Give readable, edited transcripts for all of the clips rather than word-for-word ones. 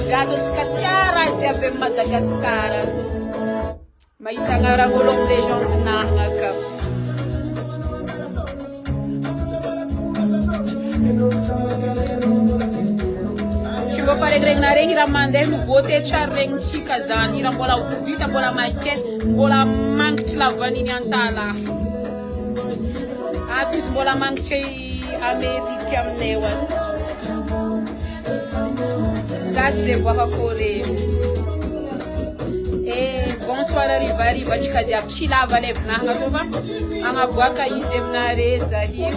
viado tsikatyara jiaby amy Madagasikara mahita agnarana olo legende nagnaka tsy mbô faregregna regny raha mandeha mivote tsara regny tsika zany raha mbola vita mbola maikety mbola mangitry lavaniny antala ato izy mbola mangitry Amerika aminay any gasy zay boaka Corée bonsoir ariva tsika jiaby tsy lava lay vinahana tô fa agnaboaka izy aminare zahio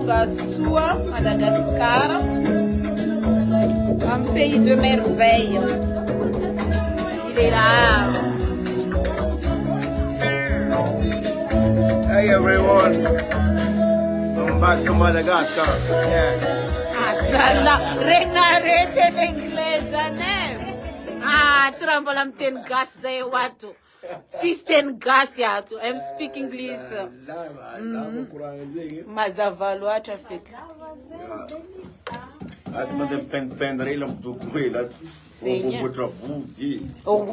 Soa, Madagascar, un pays de merveille. Il est là. Hey everyone, welcome back to Madagascar. Yeah. Ah, sala, renarete l'inglese, né? Ah, tirambola mten gas zay watu. System gas yato. I'm speaking English. Mazavalo acha fika. At mas depende lang do coelho. Sim. Outra vuti. Oh,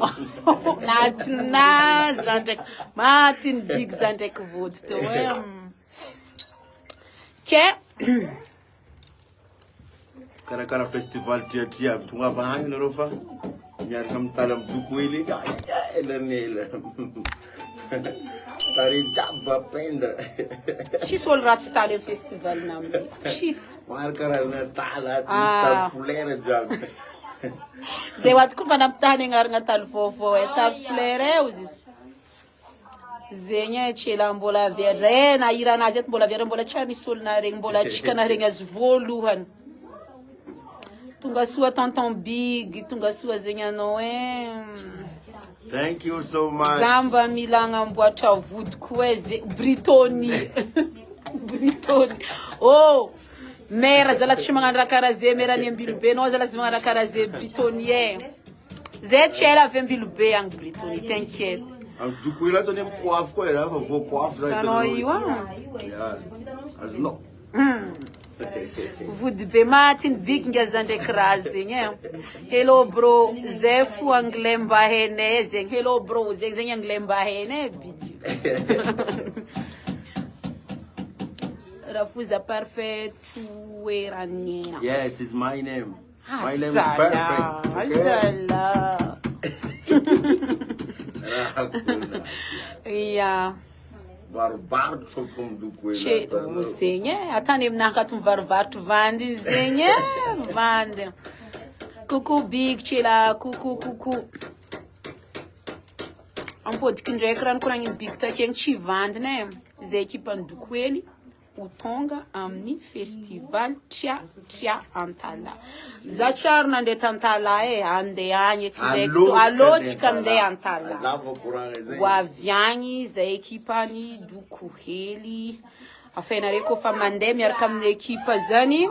na zandek. Martin big zandek vut to que Cara festival tia tunga vanho na rofa. Nyari kam talam do coelho. Ela nela. Tari jabba pendra. Xis ol rat stale festival nam. Xis. Marcara na tala sta fulera jabba. Zay wat kumba namtani ngaranga tal fofo e tal fulera uzis. Zenya chela mbola verja na irana zet mbola verja mbola chani sol na reng mbola chika na reng as voluhan. Tunga sua tonton big, tunga sua zenya noe. Thank you so much. Zamba milanga mbwata vud kweze Britoni. Britoni. Oh, mera zala chimangandra karaze mera nembilube no zala zimangandra karaze Britonien. Ze chela vembilube ang Britoni. Thank you. Ang dukuila to nem coaf ko era, vou coaf za ito. Ano iwa? Yeah. As no. Vud be Martin big ngazande kraze nye. Hello bro, Zefu anglemba hene zeng. Hello bro, zeng anglemba hene video. Rafuza parfait tueranina. Yes, it's my name. My name is Asala, perfect. asala. Yeah. Barbar como dukuila. Che, musenye, atani mnaka tumvarvatu vandi zenye, vandi. Kuku big chela, kuku. Ampo dikinja ekran kurangin big ta keng chi vandi ne. Zeki pandukweli. Utonga amni festival tia antala. Zachar nande tantala ande anye kizek aloch kamde antala. Waviani za ekipani du kuheli. Afena reko fa mande miarka mne ekipa zani.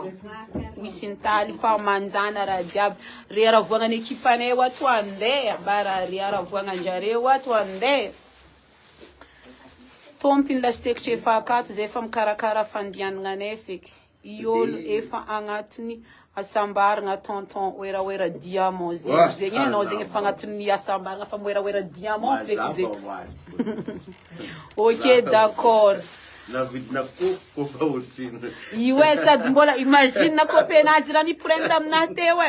Wisintali fa manzana rajab. Riara vuanga ekipane watu ande. Bara riara vuanga njare watu ande. Tompin lastek che fa kato zay fa mikarakara fandianana fek iolo efa agnatiny asambaragna tonton oera diamant zegny anao zegny efa agnatiny asambaragna fa moera diamant feky zegny. Ok, d'accord. Na vidna ko fa urtina. Io sady mbola imagine kopenazy raha niprendre amina teo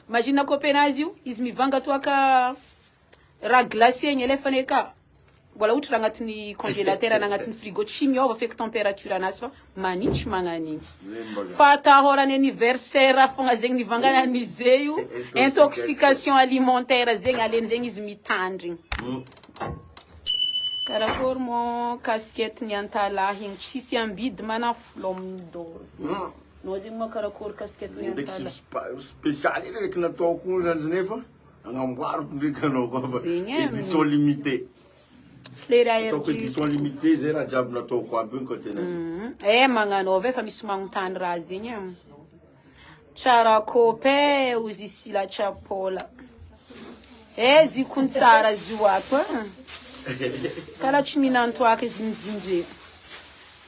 imagine kopenazy io izy mivanga toaka raha glacé igny elefany aka. Voilà où tu l'as gâté congélateur, on a gâté frigo, chimio, on va faire température à nasfa, manich mangani. Fata hora anniversaire, font à zeng vangana niseu, intoxication alimentaire, zeng alen zeng is mitandring. Caracor mon casquette niantala, hing chisi ambid mana flom dos. Nós em uma caracor casquette niantala. Spécial, il est que na to ku zanznefa, angamwar ndikano baba. Édition limitée. Donc édition limitée, c'est la job na to kwa bin côté na. Mangano ve fa misumang tan razinya. Chara kope uzisi la chapola. Zikun tsara ziwato. Kala chiminanto ake zinzinje.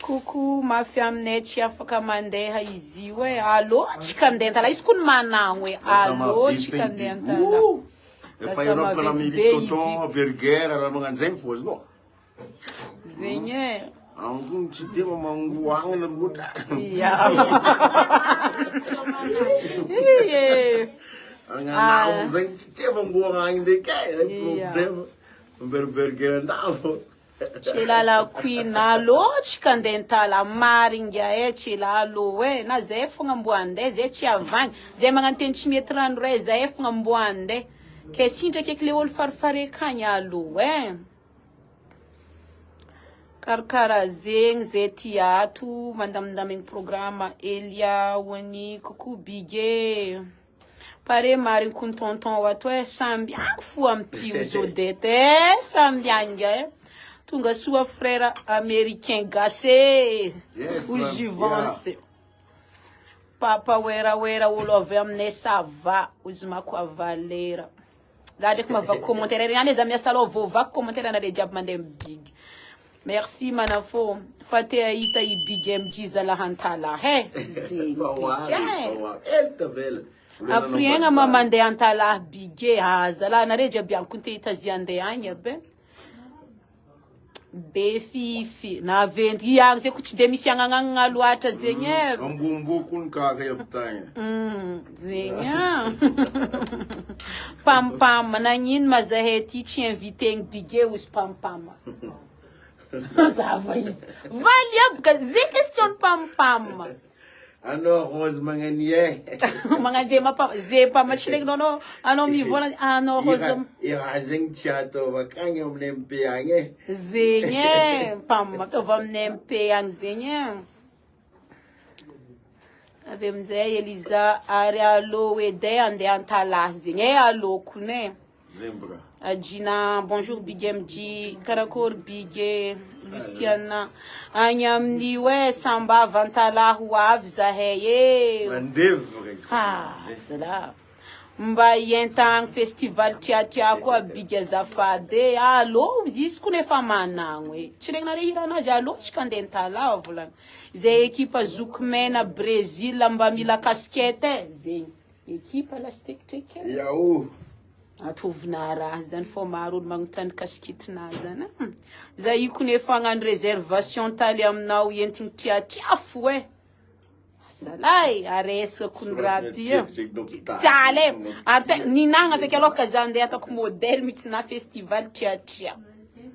Coucou mafia aminay tsy afaka mandeha izy io e allo tsika andeha antala izy koa managno e allo tsika andeha antala efa Europe na mili tonton burger raha magnano zay fôzy no zegny e angon tsy de mangoagna loatra agnanao zegny tsy de mangoagna ndraiky problème burger andavo Chelala queen allo tsika andeha antala maringa e chela allo e na zay fogna mbo andeha zay tsy avagny zay magnano teny tsy mety rano ray zay fogna mbo andeha ke sindraky eky le olo farifare kagny allo e karakara zegny zay tiato mandamindamigny programme Elia woni coucou bige pare marigny kun tonton wato e sambiang fo amty zodete sambianga e Tunga sua frère américain gassé o Givance. Papa wera olo avy aminay sava uzima kwa valera. Dade kuma va commentaire rien les amis salo va commentaire na de diab mandem big. Merci manafo fate aita I big MG zala hantala he. Afrienga mamande antala bige zala na reja biankunte itaziande anya be. Befifi na vendi yang ze kuti de misy agnagna loatra zegny e ambombo kun ka yavtanya zegny pam pam nanyin mazaheti tsy invité ng bige us pam pam zava is valia ka ze question pam pam ano rose manganie manganje mapa ze pa machilek nono ano mi vona ano rose zeng chato vakanya mnempe yange zenye pam to vam nempe yang zenye ave mzee Eliza ari allo ede ande antala zenye allo kune zembra Gina bonjour big MG karakor big Luciana anyamni we samba vantala huav zaheye sala mba yentang festival tia ko big zafade allo zisku ne famanangwe chilengna hira na jalo chikandentala volan ze ekipa zukmena Brazil mba mila casquette ze ekipa la stektek yao atovina zany fo maro magnotany kaskitina zany zay io konefa agnano réservation taly aminao entigny tia fo e salay aresaka kun raty tale arte ninagna avec alors que zande atako modèle mitsy na festival tia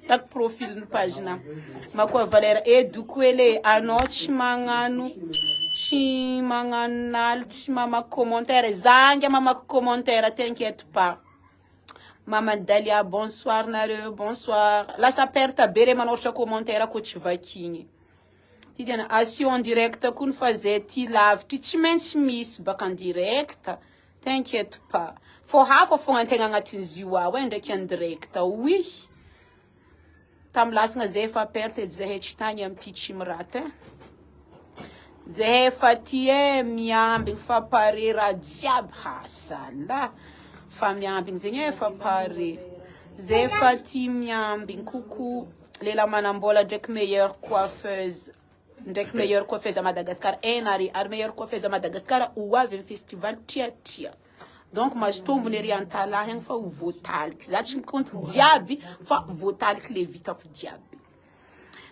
tak profil ny page na mako valera eduko ele anao tsy magnano nal tsy mama commentaire zanga mama commentaire t'inquiète pas Maman Dalia, bonsoir, Nare, bonsoir. Là, ça perd ta bere, manorcha commentaire, coach vaquinho. Tu dis, assis en direct, qu'on faisait, tu laves, tu t'immenses miss, bac en direct. T'inquiète pas. Faut avoir, faut un tenga ngatinziwa, ouais, de en direct, oui. Tam las nga zefa perte, zehe chitanya, mti chimrate. Zehe fatie, miambi, fa parira, diab, hasala. Famiambing zenye fa pare zefa timiambing coucou lela manambola Jack meilleure coiffeuse à Madagascar enari ar meilleure coiffeuse à Madagascar ou ave un festival tia donc mas tombo neri antala hen fa votal zati compte diaby fa votal que le vita pour diaby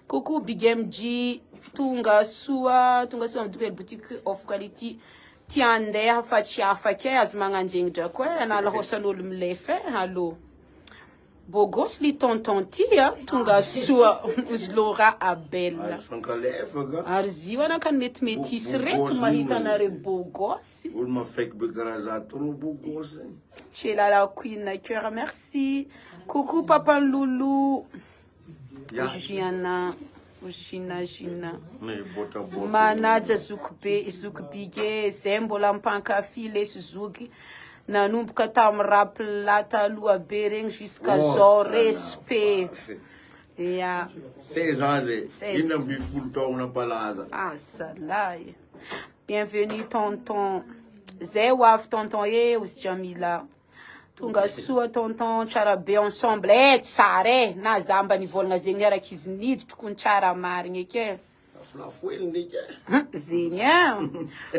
coucou big MG tunga sua mdupe boutique of quality tiande fa chiafa ke azmanganjing jako na la hosanul mlefe hallo bogos li tonton tia tunga sua uslora abella arziwa na kan metis ret mahita na re bogos ulma fake begarazato no bogos chela la queen na cœur merci coucou papa loulou Giana Gina manaja zukbige sembola mpanka file suzuki nanomboka tam rapelata lua bereng jusqu'à zo respect ya 16 ans ina biful to na palaza salai bienvenue tonton zewaf tonton ye us Jamila tunga sua tonton tsara be ensemble tsare na zamba ni volna zegny araky izy nidy tokony tsara marigny ke flafuel ndika zinya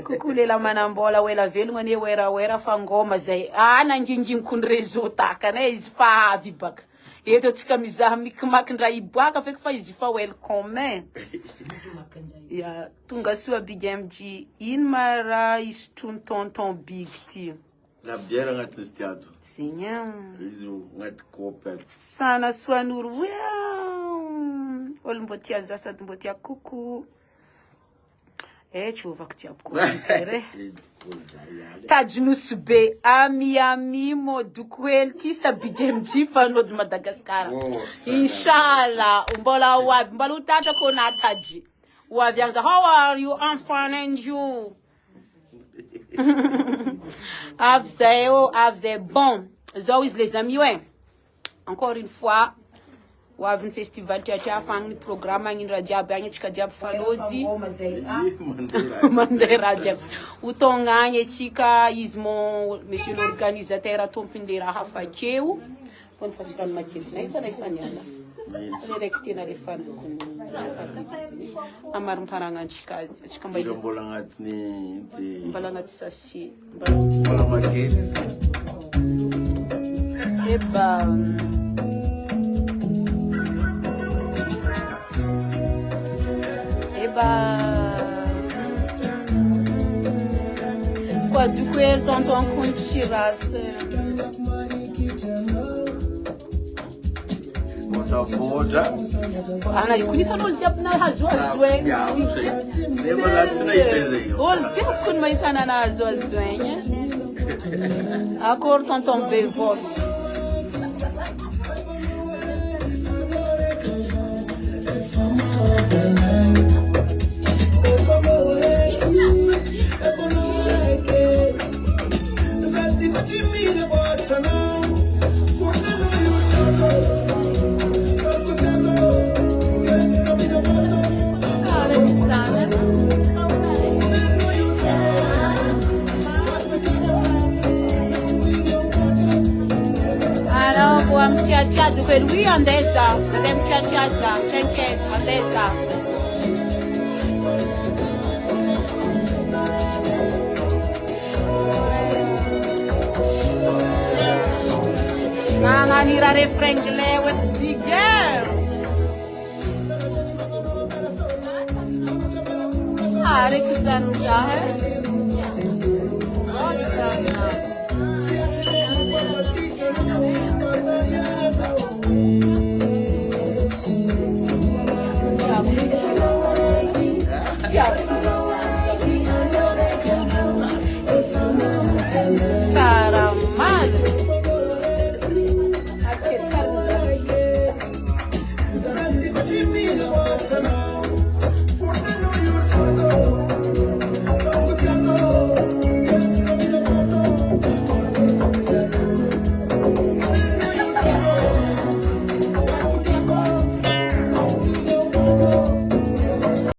kukulela manambola wela velungwa ne wera fa ngoma zay nangingin kun rezotaka na izy fa avy baka eto tsika mizaha mikimakindra ibaka fek fa izy fa welcome ya tunga soa Big MG in mara istun tonton Big T la bière agnaty izy tiato zinya izy agnaty kopy sana soanuru olombotia zasady mbotia kuku tsovako tiako komentere tajinusy be ami modoko hely ty sa Big MG fanody Madagasikara inshallah mbola oaby mbola utatra ko nataji oavy anga how are you enfant and you avy zay bon zao izy les amis encore une fois oavy ny festival tiatria afagny programme agny raha jiaby agny atsika jiaby fanojy mandeha raha jiaby utogna agny atsika izy monsieur l'organisateur tompiny le raha hafakeo ko ny fasirano makedina isa na ifaniana raiky tena refa amarimparagna antsika azy atsika mbola agnatiny mbola agnaty sachet mbola makety eba quoi du coup elle tonton Kunchiras boda ana ikuni fa ol jiaby na hazoazoegny ol jiaby kony mahitana na hazoazoegny akory tonton Bevol mtiatiado kweli wi andeza nade mtiatiaza chenke andeza nganganira refrain lewe digger are kizanu ya yeah.